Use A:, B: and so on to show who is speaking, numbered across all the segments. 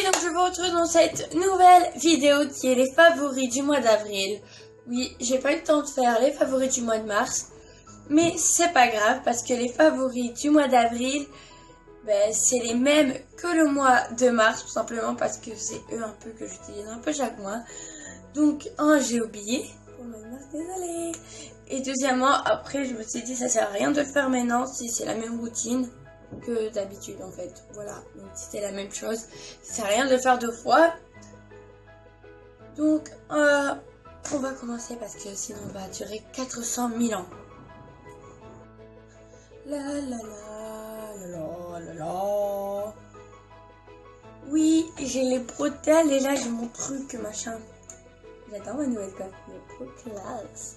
A: donc je vous retrouve dans cette nouvelle vidéo qui est les favoris du mois d'avril. Oui, j'ai pas eu le temps de faire les favoris du mois de mars, mais c'est pas grave parce que les favoris du mois d'avril, c'est les mêmes que le mois de mars, tout simplement parce que c'est eux un peu que j'utilise un peu chaque mois. Donc, j'ai oublié. Pour le mois de mars, désolée. Et deuxièmement, après, je me suis dit, ça sert à rien de le faire maintenant si c'est la même routine que d'habitude en fait. Voilà, donc si c'est la même chose, ça sert à rien de le faire deux fois. Donc, on va commencer parce que sinon on va durer 400 000 ans. La la la la la la. Oui, j'ai les bretelles et là j'ai mon truc machin. J'adore ma nouvelle coiffe, mais trop classe.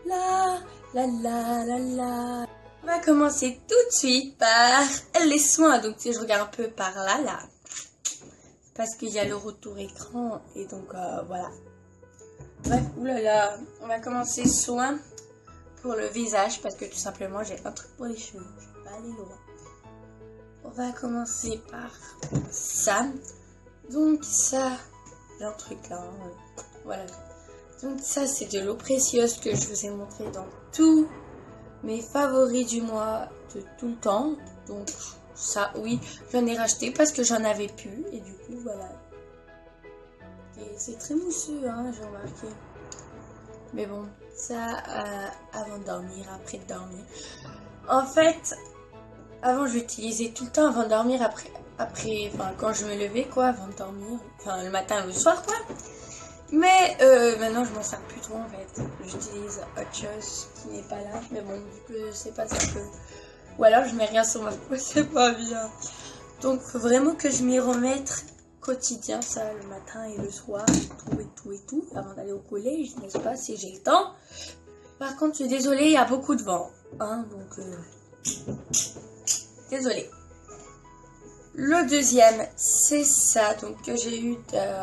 A: La la la la la. On va commencer tout de suite par les soins. Donc si je regarde un peu par là, parce qu'il y a le retour écran et donc voilà. Bref, oulala, on va commencer soin pour le visage parce que tout simplement j'ai un truc pour les cheveux. Je vais pas aller loin. On va commencer par ça. Donc ça, j'ai un truc là. Voilà. Donc ça c'est de l'eau précieuse que je vous ai montré dans tous mes favoris du mois de tout le temps. Donc ça oui, j'en ai racheté parce que j'en avais plus et du coup voilà. Et c'est très mousseux hein, j'ai remarqué. Mais bon, ça avant de dormir, après de dormir. En fait, avant je l'utilisais tout le temps avant de dormir, après enfin quand je me levais quoi, avant de dormir, enfin le matin, le soir quoi. Mais maintenant je m'en sers plus trop en fait. J'utilise autre chose qui n'est pas là. Mais bon, vu que c'est pas ça que... Ou alors je mets rien sur ma peau, c'est pas bien. Donc faut vraiment que je m'y remette quotidien, ça le matin et le soir, tout, avant d'aller au collège, n'est-ce pas, si j'ai le temps. Par contre, je suis désolée, il y a beaucoup de vent. Hein, donc, désolée. Le deuxième, c'est ça, donc que j'ai eu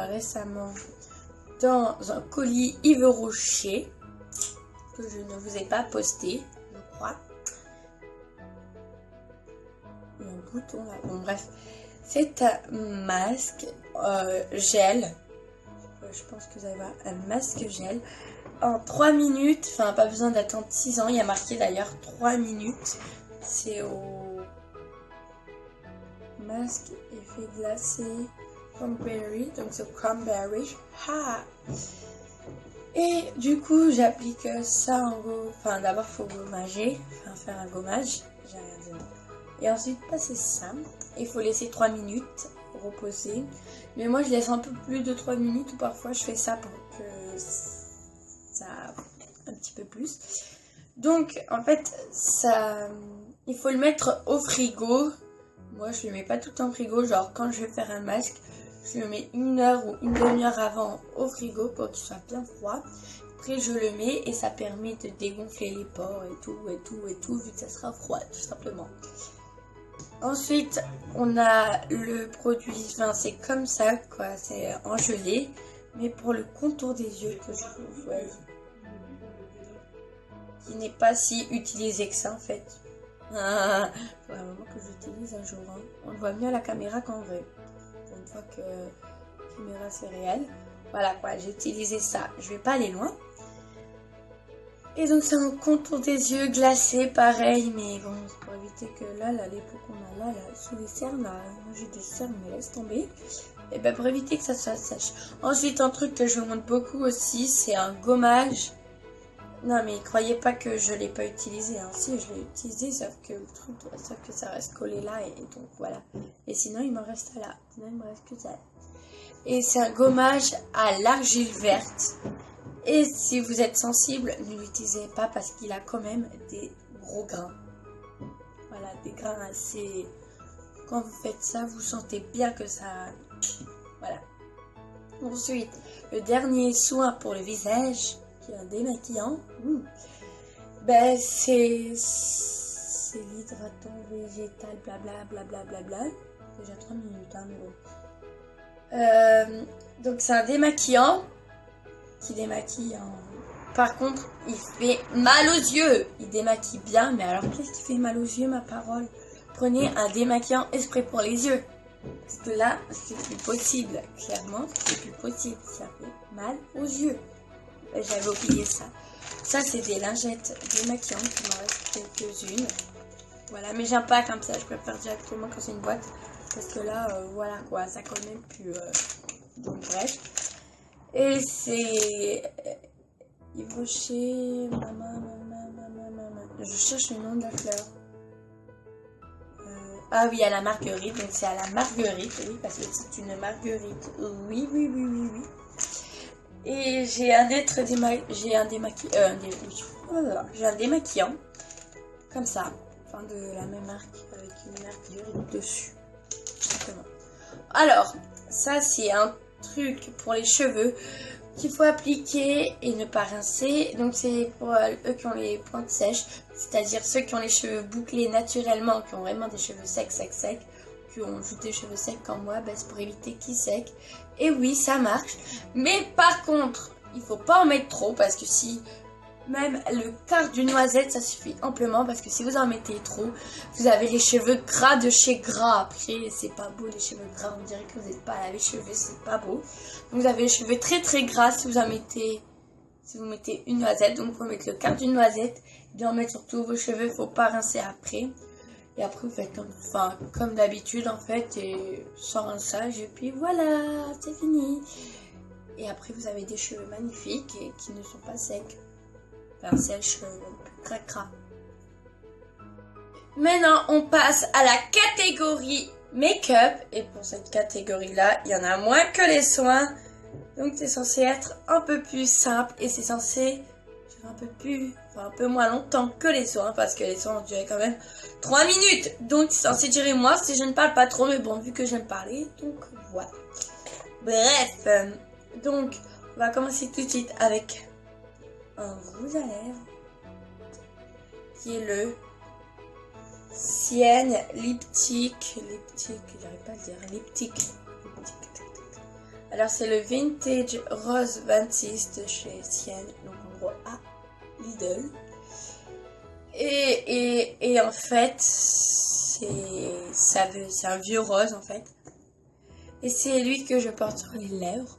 A: récemment dans un colis Yves Rocher que je ne vous ai pas posté, je crois. Il y a un bouton là. Bon bref, c'est un masque gel. Je pense que vous allez voir un masque gel en 3 minutes. Enfin, pas besoin d'attendre 6 ans. Il y a marqué d'ailleurs 3 minutes. C'est au masque effet glacé. Cranberry, donc c'est cranberry. Et du coup, j'applique ça en gros. Enfin, d'abord, il faut gommager, enfin, faire un gommage. J'ai rien dit. Et ensuite, passer ça. Il faut laisser 3 minutes reposer. Mais moi, je laisse un peu plus de 3 minutes ou parfois je fais ça pour que ça un petit peu plus. Donc, en fait, ça, il faut le mettre au frigo. Moi, je le mets pas tout en frigo. Genre, quand je vais faire un masque, je le mets 1 heure ou une demi-heure avant au frigo pour qu'il soit bien froid. Après, je le mets et ça permet de dégonfler les pores et tout, vu que ça sera froid, tout simplement. Ensuite, on a le produit, enfin, c'est comme ça, quoi, c'est en gelée, mais pour le contour des yeux que je vous choisis. Qui n'est pas si utilisé que ça, en fait. Faut vraiment que j'utilise un jour, hein. On le voit mieux à la caméra qu'en vrai. Une fois que la caméra c'est réel. Voilà quoi, j'ai utilisé ça. Je vais pas aller loin. Et donc c'est un contour des yeux glacé, pareil. Mais bon, c'est pour éviter que là, les peaux qu'on a là, sous les cernes, là, moi j'ai des cernes, mais laisse tomber. Et ben pour éviter que ça soit sèche. Ensuite, un truc que je vous montre beaucoup aussi, c'est un gommage. Non mais croyez pas que je l'ai pas utilisé, hein. Si je l'ai utilisé, sauf que le truc, sauf que ça reste collé là et donc voilà. Et sinon il me reste là, sinon il me reste que ça. Et c'est un gommage à l'argile verte. Et si vous êtes sensible, ne l'utilisez pas parce qu'il a quand même des gros grains. Voilà, des grains assez... Quand vous faites ça, vous sentez bien que ça... Voilà. Ensuite, le dernier soin pour le visage, qui est un démaquillant, ben c'est l'hydratant végétal, blablabla. Déjà 3 minutes, hein, mais bon. Donc c'est un démaquillant qui démaquille en... Par contre, il fait mal aux yeux. Il démaquille bien, mais alors qu'est-ce qui fait mal aux yeux, ma parole? prenez un démaquillant exprès pour les yeux. Parce que là, c'est plus possible. Clairement, c'est plus possible. Ça fait mal aux yeux. J'avais oublié ça. Ça, c'est des lingettes démaquillantes. Il m'en reste quelques-unes. Voilà, mais j'aime pas comme ça. Je préfère directement quand c'est une boîte. Parce que là, voilà quoi, ça colle même plus. Donc bref. Et c'est Yves Rocher. Je cherche le nom de la fleur. Ah oui, à la marguerite. Donc c'est à la marguerite, oui, parce que c'est une marguerite. Oui, oui, oui, oui, oui. Et j'ai un démaquillant. Comme ça. Enfin, de la même marque. Avec une marguerite dessus. Simplement. Alors, ça c'est un truc pour les cheveux qu'il faut appliquer et ne pas rincer. Donc c'est pour eux qui ont les pointes sèches, c'est-à-dire ceux qui ont les cheveux bouclés naturellement, qui ont vraiment des cheveux secs, qui ont juste des cheveux secs comme moi, c'est pour éviter qu'ils sèquent. Et oui, ça marche. Mais par contre, il faut pas en mettre trop parce que si même le quart d'une noisette, ça suffit amplement parce que si vous en mettez trop, vous avez les cheveux gras de chez gras. Après, c'est pas beau les cheveux gras, on dirait que vous n'êtes pas à laver les cheveux, c'est pas beau. Donc, vous avez les cheveux très très gras si vous mettez une noisette. Donc, vous pouvez mettre le quart d'une noisette, bien mettre sur tous vos cheveux, faut pas rincer après. Et après, vous faites comme d'habitude en fait, et sans rinçage, et puis voilà, c'est fini. Et après, vous avez des cheveux magnifiques et qui ne sont pas secs. Enfin, sèche, cracra. Maintenant, on passe à la catégorie make-up. Et pour cette catégorie-là, il y en a moins que les soins. Donc, c'est censé être un peu plus simple. Et c'est censé durer un peu moins longtemps que les soins. Parce que les soins ont duré quand même 3 minutes. Donc, c'est censé durer moins si je ne parle pas trop. Mais bon, vu que j'aime parler, donc voilà. Bref. Donc, on va commencer tout de suite avec un rouge à lèvres qui est le Sienne Lipstick, j'arrive pas à le dire, Lipstick. Alors c'est le Vintage Rose 26 de chez Sienne, donc en gros à Lidl. Et en fait c'est un vieux rose en fait. Et c'est lui que je porte sur les lèvres.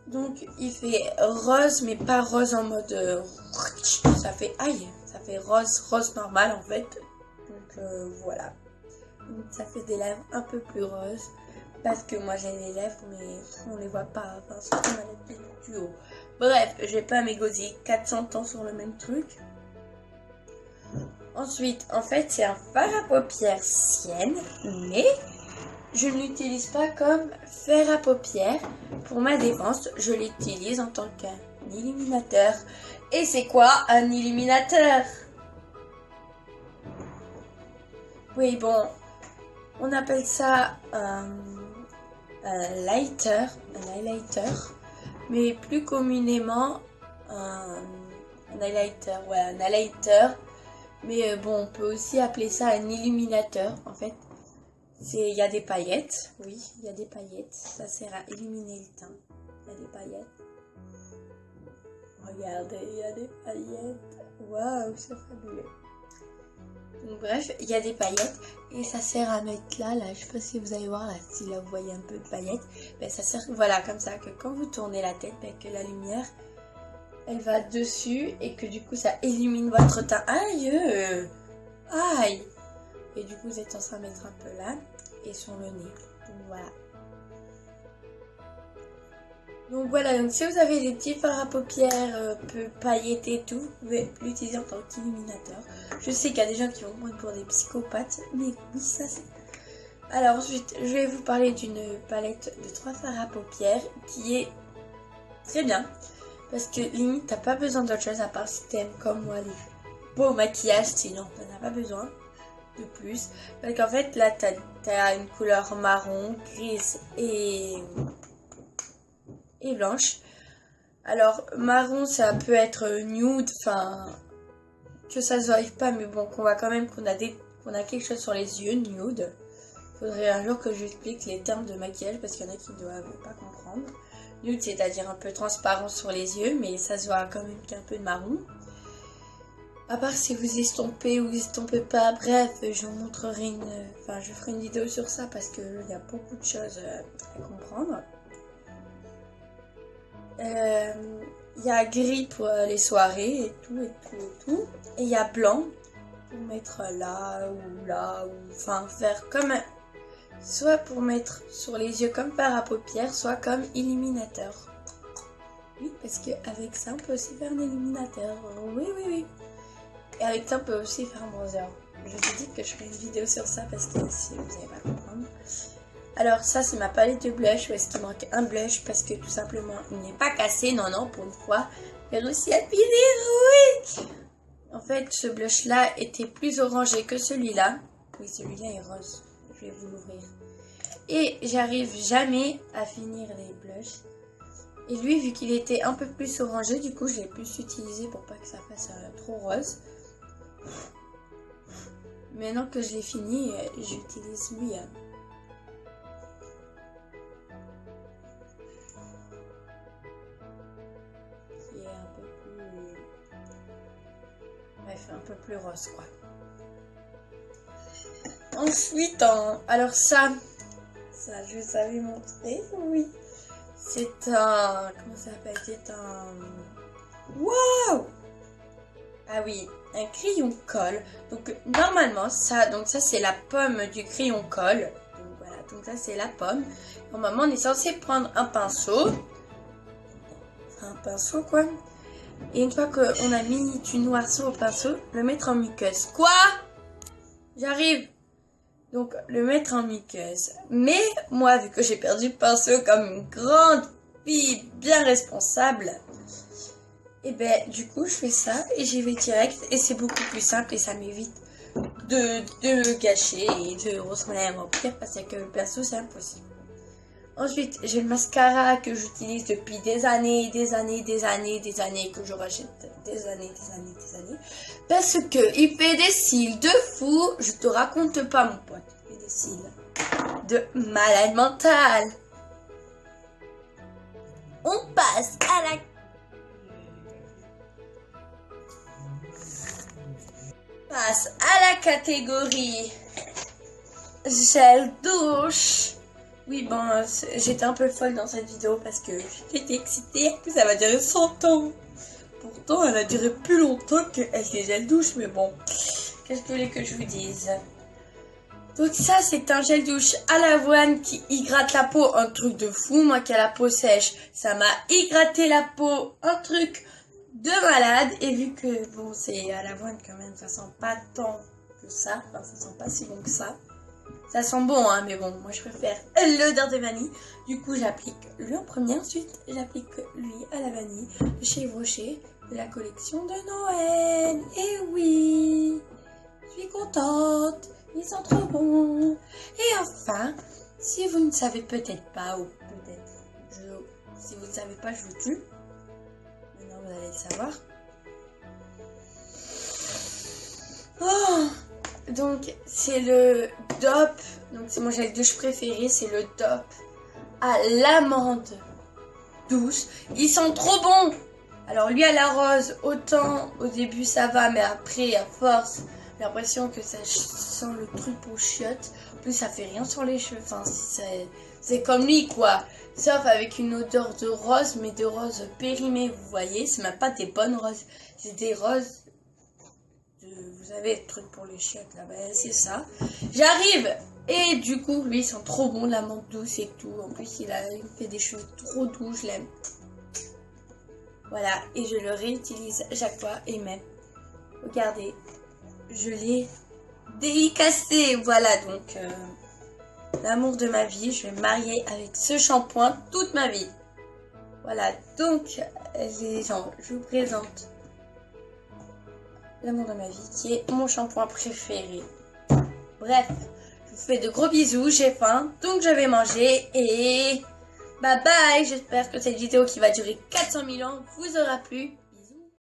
A: Donc il fait rose mais pas rose en mode ça fait rose normal en fait. Donc voilà. Donc, ça fait des lèvres un peu plus roses parce que moi j'ai les lèvres mais on les voit pas, enfin surtout ma lèvre du haut. Bref, je vais pas m'égosiller 400 ans sur le même truc. Ensuite, en fait c'est un fard à paupières Sienne, mais je ne l'utilise pas comme fer à paupières. Pour ma défense, je l'utilise en tant qu'un illuminateur. Et c'est quoi un illuminateur? Oui, bon, on appelle ça un highlighter, mais plus communément un highlighter, ouais, un highlighter. Mais bon, on peut aussi appeler ça un illuminateur, en fait. Il y a des paillettes, oui, il y a des paillettes, ça sert à illuminer le teint, il y a des paillettes. Regardez, il y a des paillettes, waouh, c'est fabuleux. Donc bref, il y a des paillettes et ça sert à mettre là, je sais pas si vous allez voir là, si là vous voyez un peu de paillettes, ça sert, voilà, comme ça, que quand vous tournez la tête, que la lumière, elle va dessus et que du coup ça illumine votre teint. Aïe, aïe. Et du coup, vous êtes censé en mettre un peu là et sur le nez. Donc voilà. Donc voilà, donc si vous avez des petits fards à paupières peu pailletés et tout, vous pouvez l'utiliser en tant qu'illuminateur. Je sais qu'il y a des gens qui vont prendre pour des psychopathes, mais oui, ça c'est. Alors ensuite, je vais vous parler d'une palette de 3 fards à paupières qui est très bien. Parce que limite, t'as pas besoin d'autre chose à part si t'aimes comme moi les beaux maquillages, sinon t'en as pas besoin de plus. Parce qu'en fait, là, t'as une couleur marron, grise et blanche. Alors, marron, ça peut être nude, enfin, que ça se voit pas, mais bon, qu'on voit quand même qu'on a quelque chose sur les yeux, nude. Faudrait un jour que j'explique les termes de maquillage, parce qu'il y en a qui ne doivent pas comprendre. Nude, c'est-à-dire un peu transparent sur les yeux, mais ça se voit quand même qu'il y a un peu de marron. À part si vous estompez ou vous estompez pas, bref, je vous montrerai je ferai une vidéo sur ça parce que il y a beaucoup de choses à comprendre. Il y a gris pour les soirées et tout. Et il y a blanc pour mettre là, ou enfin faire comme... Soit pour mettre sur les yeux comme fard à paupières, soit comme illuminateur. Oui, parce qu'avec ça, on peut aussi faire un illuminateur. Oui. Et avec ça, on peut aussi faire un bronzer. Je vous ai dit que je ferai une vidéo sur ça parce que si vous n'allez pas comprendre. Alors ça, c'est ma palette de blush. Où est-ce qu'il manque un blush parce que tout simplement, il n'est pas cassé. Non, pour une fois, j'ai réussi à finir. Oui. En fait, ce blush-là était plus orangé que celui-là. Oui, celui-là est rose. Je vais vous l'ouvrir. Et j'arrive jamais à finir les blushs. Et lui, vu qu'il était un peu plus orangé, du coup, je l'ai plus utilisé pour pas que ça fasse trop rose. Maintenant que je l'ai fini, j'utilise lui. Qui est un peu plus... Bref, un peu plus rose, quoi. Ensuite, alors ça, je vous avais montré, oui. C'est un... Comment ça s'appelle? C'est un... Waouh! Ah oui, un crayon colle. Donc normalement, ça c'est la pomme du crayon colle. Donc voilà, donc ça c'est la pomme. Normalement, on est censé prendre un pinceau. Un pinceau quoi. Et une fois qu'on a mis du noirceau au pinceau, le mettre en muqueuse. Quoi? J'arrive. Donc le mettre en muqueuse. Mais moi, vu que j'ai perdu le pinceau comme une grande fille bien responsable, et ben du coup je fais ça et j'y vais direct et c'est beaucoup plus simple et ça m'évite de gâcher et de ressembler à un vampire parce que le pinceau c'est impossible. Ensuite j'ai le mascara que j'utilise depuis des années, que je rachète des années, parce que il fait des cils de fou, je te raconte pas mon pote, il fait des cils de malade mental. On passe à la catégorie gel douche. Oui, bon, j'étais un peu folle dans cette vidéo parce que j'étais excitée. En plus, ça va durer 100 ans. Pourtant, elle a duré plus longtemps qu'avec les gel douche. Mais bon, qu'est-ce que vous voulez que je vous dise? Donc ça, c'est un gel douche à l'avoine qui hydrate la peau. Un truc de fou. Moi qui ai la peau sèche, ça m'a hydraté la peau. Un truc de malade. Et vu que, bon, c'est à l'avoine quand même, ça sent pas tant que ça. Enfin, ça sent pas si bon que ça. Ça sent bon, hein, mais bon, moi je préfère l'odeur de vanille. Du coup, j'applique lui en premier. Ensuite, j'applique lui à la vanille de chez Yves Rocher, de la collection de Noël. Et oui, je suis contente. Ils sont trop bons. Et enfin, si vous ne savez peut-être pas, ou peut-être, si vous ne savez pas, je vous tue. Maintenant, vous allez le savoir. Oh! Donc c'est le DOP, donc c'est mon gel douche préféré, c'est le DOP à l'amande douce. Ils sont trop bons. Alors lui à la rose, autant au début ça va, mais après à force, j'ai l'impression que ça sent le truc pour chiottes. En plus ça fait rien sur les cheveux, enfin c'est comme lui quoi. Sauf avec une odeur de rose, mais de rose périmée, vous voyez, c'est même pas des bonnes roses, c'est des roses. Vous avez le truc pour les chiottes là, ben, c'est ça. J'arrive et du coup lui ils sont trop bons, la menthe douce et tout. En plus il fait des cheveux trop doux, je l'aime. Voilà, et je le réutilise à chaque fois et même, regardez, je l'ai dédicacé. Voilà donc l'amour de ma vie, je vais me marier avec ce shampoing toute ma vie. Voilà donc les gens, je vous présente l'amour de ma vie, qui est mon shampoing préféré. Bref, je vous fais de gros bisous, j'ai faim, donc je vais manger et bye bye. J'espère que cette vidéo qui va durer 400 000 ans vous aura plu.